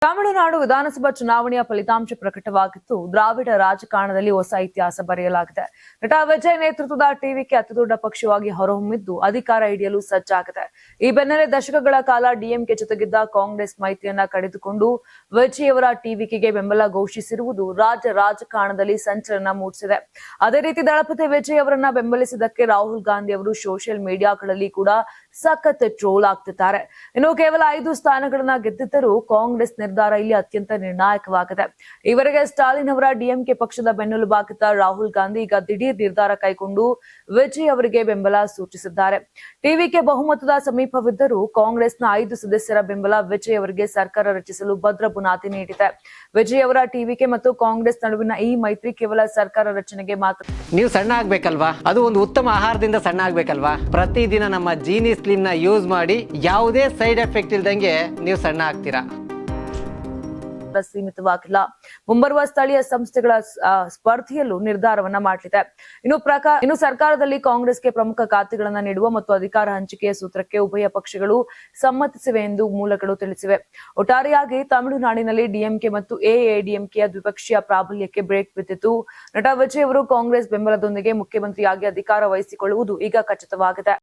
ತಮಿಳುನಾಡು ವಿಧಾನಸಭಾ ಚುನಾವಣೆಯ ಫಲಿತಾಂಶ ಪ್ರಕಟವಾಗಿದ್ದು, ದ್ರಾವಿಡ ರಾಜಕಾರಣದಲ್ಲಿ ಹೊಸ ಇತಿಹಾಸ ಬರೆಯಲಾಗಿದೆ. ನಟ ವಿಜಯ್ ನೇತೃತ್ವದ ಟಿವಿಕೆ ಅತಿದೊಡ್ಡ ಪಕ್ಷವಾಗಿ ಹೊರಹೊಮ್ಮಿದ್ದು ಅಧಿಕಾರ ಹಿಡಿಯಲು ಸಜ್ಜಾಗಿದೆ. ಈ ಬೆನ್ನಲ್ಲೇ ದಶಕಗಳ ಕಾಲ ಡಿಎಂಕೆ ಜೊತೆಗಿದ್ದ ಕಾಂಗ್ರೆಸ್ ಮೈತ್ರಿಯನ್ನ ಕಡಿದುಕೊಂಡು ವಿಜಯ್ ಅವರ ಟಿವಿಕೆಗೆ ಬೆಂಬಲ ಘೋಷಿಸಿರುವುದು ರಾಜ್ಯ ರಾಜಕಾರಣದಲ್ಲಿ ಸಂಚಲನ ಮೂಡಿಸಿದೆ. ಅದೇ ರೀತಿ ದಳಪತಿ ವಿಜಯ್ ಅವರನ್ನ ಬೆಂಬಲಿಸಿದ್ದಕ್ಕೆ ರಾಹುಲ್ ಗಾಂಧಿ ಅವರು ಸೋಷಿಯಲ್ ಮೀಡಿಯಾಗಳಲ್ಲಿ ಕೂಡ ಸಖತ್ ಟ್ರೋಲ್ ಆಗ್ತಿದ್ದಾರೆ. ಇನ್ನು ಕೇವಲ 5 ಸ್ಥಾನಗಳನ್ನ ಗೆದ್ದಿದ್ದರೂ ಕಾಂಗ್ರೆಸ್ ನಿರ್ಧಾರ ಇಲ್ಲಿ ಅತ್ಯಂತ ನಿರ್ಣಾಯಕವಾಗಿದೆ. ಈವರೆಗೆ ಸ್ಟಾಲಿನ್ ಅವರ ಡಿಎಂಕೆ ಪಕ್ಷದ ಬೆನ್ನೆಲುಬಾಗಿದ್ದ ರಾಹುಲ್ ಗಾಂಧಿ ಈಗ ದಿಢೀರ್ ನಿರ್ಧಾರ ಕೈಗೊಂಡು ವಿಜಯ್ ಅವರಿಗೆ ಬೆಂಬಲ ಸೂಚಿಸಿದ್ದಾರೆ. ಟಿವಿಕೆ ಬಹುಮತದ ಸಮೀಪವಿದ್ದರೂ ಕಾಂಗ್ರೆಸ್ನ 5 ಸದಸ್ಯರ ಬೆಂಬಲ ವಿಜಯ್ ಅವರಿಗೆ ಸರ್ಕಾರ ರಚಿಸಲು ಭದ್ರ ಬುನಾದಿ ನೀಡಿದೆ. ವಿಜಯ್ ಅವರ ಟಿವಿಕೆ ಮತ್ತು ಕಾಂಗ್ರೆಸ್ ನಡುವಿನ ಈ ಮೈತ್ರಿ ಕೇವಲ ಸರ್ಕಾರ ರಚನೆಗೆ ಮಾತ್ರ. ನೀವು ಸಣ್ಣ ಆಗ್ಬೇಕಲ್ವಾ? ಅದು ಒಂದು ಉತ್ತಮ ಆಹಾರದಿಂದ ಸಣ್ಣ ಆಗ್ಬೇಕಲ್ವಾ? ಪ್ರತಿದಿನ ನಮ್ಮ ಜೀನಿ ಸ್ಲಿಮ್ ನ ಯೂಸ್ ಮಾಡಿ ಯಾವುದೇ ಸೈಡ್ ಎಫೆಕ್ಟ್ ಇಲ್ದಂಗೆ ನೀವು ಸಣ್ಣ ಆಗ್ತೀರಾ. ಸೀಮಿತವಾಗಿಲ್ಲ. ಮುಂಬರುವ ಸ್ಥಳೀಯ ಸಂಸ್ಥೆಗಳ ಸ್ಪರ್ಧೆಯಲ್ಲೂ ನಿರ್ಧಾರವನ್ನ ಮಾಡಲಿದೆ. ಇನ್ನು ಸರ್ಕಾರದಲ್ಲಿ ಕಾಂಗ್ರೆಸ್ಗೆ ಪ್ರಮುಖ ಖಾತೆಗಳನ್ನ ನೀಡುವ ಮತ್ತು ಅಧಿಕಾರ ಹಂಚಿಕೆಯ ಸೂತ್ರಕ್ಕೆ ಉಭಯ ಪಕ್ಷಗಳು ಸಮ್ಮತಿಸಿವೆ ಎಂದು ಮೂಲಗಳು ತಿಳಿಸಿವೆ. ಒಟ್ಟಾರೆಯಾಗಿ ತಮಿಳುನಾಡಿನಲ್ಲಿ ಡಿಎಂಕೆ ಮತ್ತು ಎಐಎಡಿಎಂಕೆಯ ದ್ವಿಪಕ್ಷೀಯ ಪ್ರಾಬಲ್ಯಕ್ಕೆ ಬ್ರೇಕ್ ಬಿದ್ದಿದ್ದು, ನಟ ವಿಜಯ್ ಅವರು ಕಾಂಗ್ರೆಸ್ ಬೆಂಬಲದೊಂದಿಗೆ ಮುಖ್ಯಮಂತ್ರಿಯಾಗಿ ಅಧಿಕಾರ ವಹಿಸಿಕೊಳ್ಳುವುದು ಈಗ ಖಚಿತವಾಗಿದೆ.